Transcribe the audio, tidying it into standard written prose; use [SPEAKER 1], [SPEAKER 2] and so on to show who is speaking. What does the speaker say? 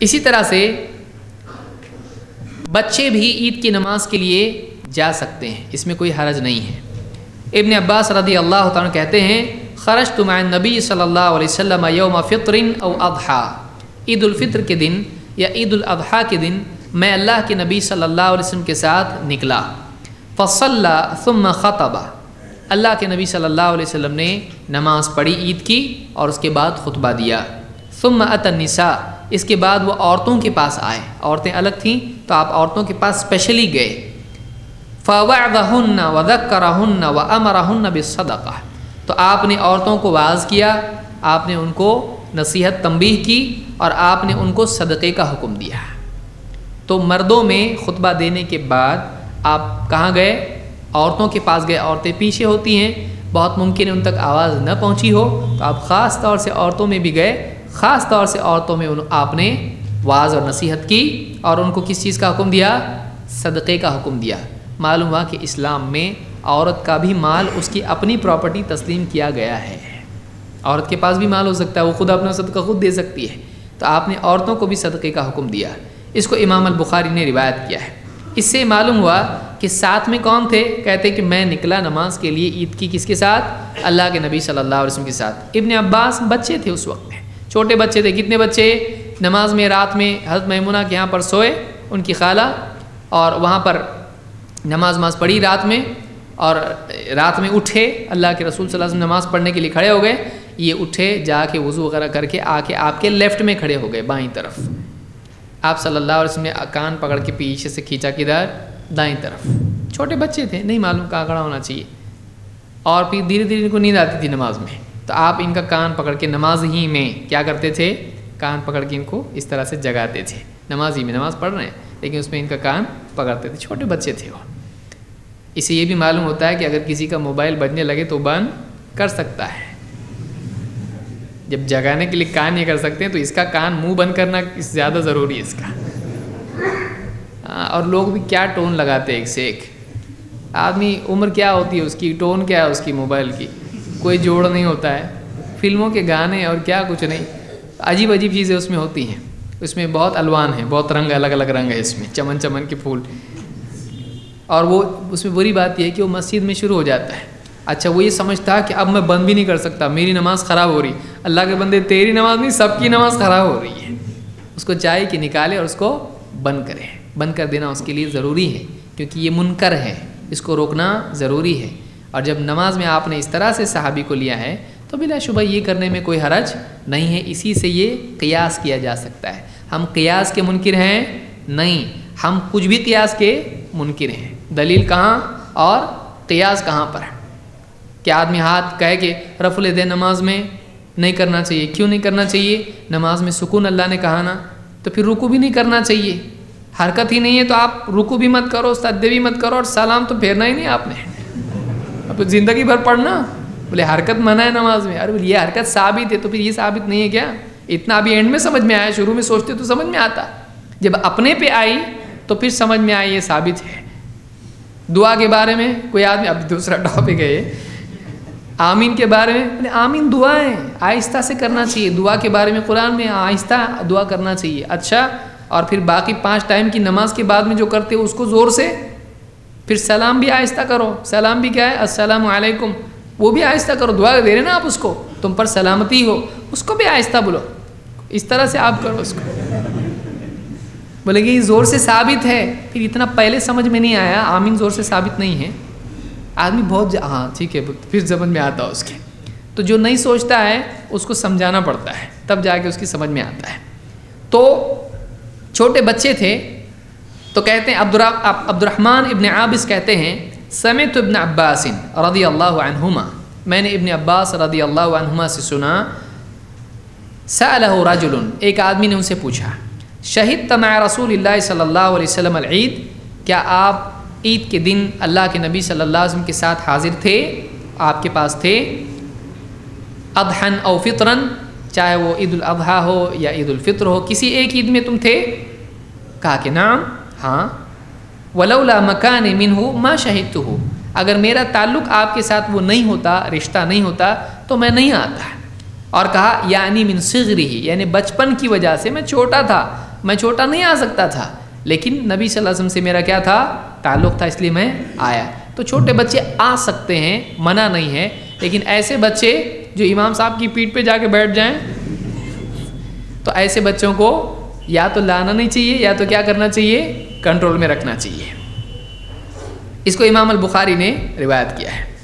[SPEAKER 1] اسی طرح سے بچے بھی عید کی نماز کے لیے جا سکتے ہیں، اس میں کوئی حرج نہیں ہے۔ ابن عباس رضی اللہ تعالیٰ کہتے ہیں خرجت مع النبی صلی اللہ علیہ وسلم یوم فطر او اضحیٰ، عید الفطر کے دن یا عید الاضحیٰ کے دن میں اللہ کے نبی صلی اللہ علیہ وسلم کے ساتھ نکلا، فصلی ثم خطب، اللہ کے نبی صلی اللہ علیہ وسلم نے نماز پڑھی عید کی اور اس کے بعد خطبہ دیا، ثم اتی النساء، اس کے بعد وہ عورتوں کے پاس آئے، عورتیں الگ تھیں تو آپ عورتوں کے پاس اسپیشلی گئے، فوعظہن وذکرہن وامرہن بالصدقہ، تو آپ نے عورتوں کو واعظ کیا، آپ نے ان کو نصیحت تنبیہ کی اور آپ نے ان کو صدقے کا حکم دیا۔ تو مردوں میں خطبہ دینے کے بعد آپ کہاں گئے؟ عورتوں کے پاس گئے، عورتیں پیچھے ہوتی ہیں، بہت ممکن ہے ان تک آواز نہ پہنچی ہو، تو آپ خاص طور سے عورتوں میں بھی گئے، خاص طور سے عورتوں میں آپ نے واعظ اور نصیحت کی اور ان کو کس چیز کا حکم دیا؟ صدقے کا حکم دیا۔ معلوم ہوا کہ اسلام میں عورت کا بھی مال اس کی اپنی پراپرٹی تسلیم کیا گیا ہے، عورت کے پاس بھی مال ہو سکتا ہے، وہ خود اپنا صدقہ خود دے سکتی ہے، تو آپ نے عورتوں کو بھی صدقے کا حکم دیا۔ اس کو امام البخاری نے روایت کیا ہے۔ اس سے معلوم ہوا کہ ساتھ میں کون تھے؟ کہتے کہ میں نکلا نماز کے لیے عید کی، کس کے ساتھ؟ اللہ کے نبی صلی اللہ علیہ وسلم کے ساتھ۔ ابن عباس بچے تھے اس وقت میں، چھوٹے بچے تھے۔ کتنے بچے؟ نماز میں رات میں حضرت میمونہ کے یہاں پر سوئے، ان کی خالہ، اور وہاں پر نماز پڑھی رات میں، اور رات میں اٹھے، اللہ کے رسول صلی اللہ علیہ وسلم نماز پڑھنے کے لیے کھڑے ہو گئے، یہ اٹھے جا کے وضو وغیرہ کر کے آ کے آپ کے لیفٹ میں کھڑے ہو گئے، بائیں طرف۔ آپ صلی اللہ علیہ وسلم نے کان پکڑ کے پیچھے سے کھینچا کدھر؟ دائیں طرف۔ چھوٹے بچے تھے، نہیں معلوم کہاں کھڑا ہونا چاہیے، اور پھر دھیرے دھیرے ان کو نیند آتی تھی نماز میں، تو آپ ان کا کان پکڑ کے نماز ہی میں کیا کرتے تھے؟ کان پکڑ کے ان کو اس طرح سے جگاتے تھے، نماز ہی میں نماز پڑھ رہے ہیں لیکن اس میں ان کا کان پکڑتے تھے، چھوٹے بچے تھے وہ۔ اسے یہ بھی معلوم ہوتا ہے کہ اگر کسی کا موبائل بجنے لگے تو بند کر سکتا ہے، جب جگانے کے لیے کان یہ کر سکتے ہیں تو اس کا کان منہ بند کرنا زیادہ ضروری ہے اس کا۔ اور لوگ بھی کیا ٹون لگاتے ہیں ایک سے ایک، آدمی عمر کیا ہوتی ہے اس کی، ٹون کیا ہے اس کی موبائل کی، کوئی جوڑ نہیں ہوتا ہے، فلموں کے گانے اور کیا کچھ نہیں، عجیب عجیب چیزیں اس میں ہوتی ہیں، اس میں بہت الوان ہیں، بہت رنگ، الگ الگ رنگ ہے اس میں، چمن چمن کے پھول، اور وہ اس میں بری بات یہ ہے کہ وہ مسجد میں شروع ہو جاتا ہے۔ اچھا وہ یہ سمجھتا کہ اب میں بند بھی نہیں کر سکتا، میری نماز خراب ہو رہی، اللہ کے بندے تیری نماز نہیں سب کی نماز خراب ہو رہی ہے، اس کو چاہیے کہ نکالے اور اس کو بند کرے، بند کر دینا اس کے لیے ضروری ہے، کیونکہ یہ منکر ہے، اس کو روکنا ضروری ہے۔ اور جب نماز میں آپ نے اس طرح سے صحابی کو لیا ہے تو بلا شبہ یہ کرنے میں کوئی حرج نہیں ہے، اسی سے یہ قیاس کیا جا سکتا ہے۔ ہم قیاس کے منکر ہیں نہیں، ہم کچھ بھی قیاس کے منکر ہیں۔ دلیل کہاں اور قیاس کہاں پر ہے؟ کہ آدمی ہاتھ کہے کہ رفع الیدین نماز میں نہیں کرنا چاہیے، کیوں نہیں کرنا چاہیے؟ نماز میں سکون اللہ نے کہا نا، تو پھر رکوع بھی نہیں کرنا چاہیے، حرکت ہی نہیں ہے تو آپ رکوع بھی مت کرو، سجدے بھی مت کرو، اور سلام تو پھیرنا ہی نہیں آپ نے، اب زندگی بھر پڑھنا، بولے حرکت منع ہے نماز میں، ارے یہ حرکت ثابت ہے تو پھر یہ ثابت نہیں ہے کیا؟ اتنا ابھی اینڈ میں سمجھ میں آیا، شروع میں سوچتے تو سمجھ میں آتا، جب اپنے پہ آئی تو پھر سمجھ میں آئی یہ ثابت ہے۔ دعا کے بارے میں کوئی آدمی، اب دوسرا ٹاپک ہے یہ، آمین کے بارے میں، بولے آمین دعا ہے، آہستہ سے کرنا چاہیے، دعا کے بارے میں قرآن میں آہستہ دعا کرنا چاہیے، اچھا، اور پھر باقی 5 ٹائم کی نماز کے بعد میں جو کرتے ہو اس کو زور سے، پھر سلام بھی آہستہ کرو، سلام بھی کیا ہے؟ السلام علیکم، وہ بھی آہستہ کرو، دعا دے رہے نا آپ اس کو، تم پر سلامتی ہو، اس کو بھی آہستہ بولو، اس طرح سے آپ کرو اس کو۔ بولے کہ یہ زور سے ثابت ہے، پھر اتنا پہلے سمجھ میں نہیں آیا، آمین زور سے ثابت نہیں ہے، آدمی بہت ہاں ٹھیک ہے پھر سمجھ میں آتا اس کے، تو جو نہیں سوچتا ہے اس کو سمجھانا پڑتا ہے، تب جا کے اس کی سمجھ میں آتا ہے۔ تو چھوٹے بچے تھے، تو کہتے ہیں عبد الرحمن ابن عابس کہتے ہیں سمعت ابن عباس رضی اللہ عنہما، میں نے ابن عباس رضی اللہ عنہما سے سنا، سألہ رجل، ایک آدمی نے ان سے پوچھا، شہدت مع رسول اللہ صلی اللہ علیہ وسلم العید، کیا آپ عید کے دن اللہ کے نبی صلی اللہ علیہ وسلم کے ساتھ حاضر تھے، آپ کے پاس تھے؟ اضحا او فطرن، چاہے وہ عید الاضحیٰ ہو یا عید الفطر ہو، کسی ایک عید میں تم تھے؟ کہا کہ نعم، ہاں، ولولا مکان منہ ما شہدتہ، اگر میرا تعلق آپ کے ساتھ وہ نہیں ہوتا، رشتہ نہیں ہوتا تو میں نہیں آتا، اور کہا یعنی من صغرہ، یعنی بچپن کی وجہ سے میں چھوٹا تھا، میں چھوٹا نہیں آ سکتا تھا، لیکن نبی صلی اللہ علیہ وسلم سے میرا کیا تھا، تعلق تھا، اس لیے میں آیا۔ تو چھوٹے بچے آ سکتے ہیں، منع نہیں ہے، لیکن ایسے بچے جو امام صاحب کی پیٹھ پہ جا کے بیٹھ جائیں تو ایسے بچوں کو یا تو لانا نہیں چاہیے یا تو کیا کرنا چاہیے، کنٹرول میں رکھنا چاہیے۔ اس کو امام البخاری نے روایت کیا ہے۔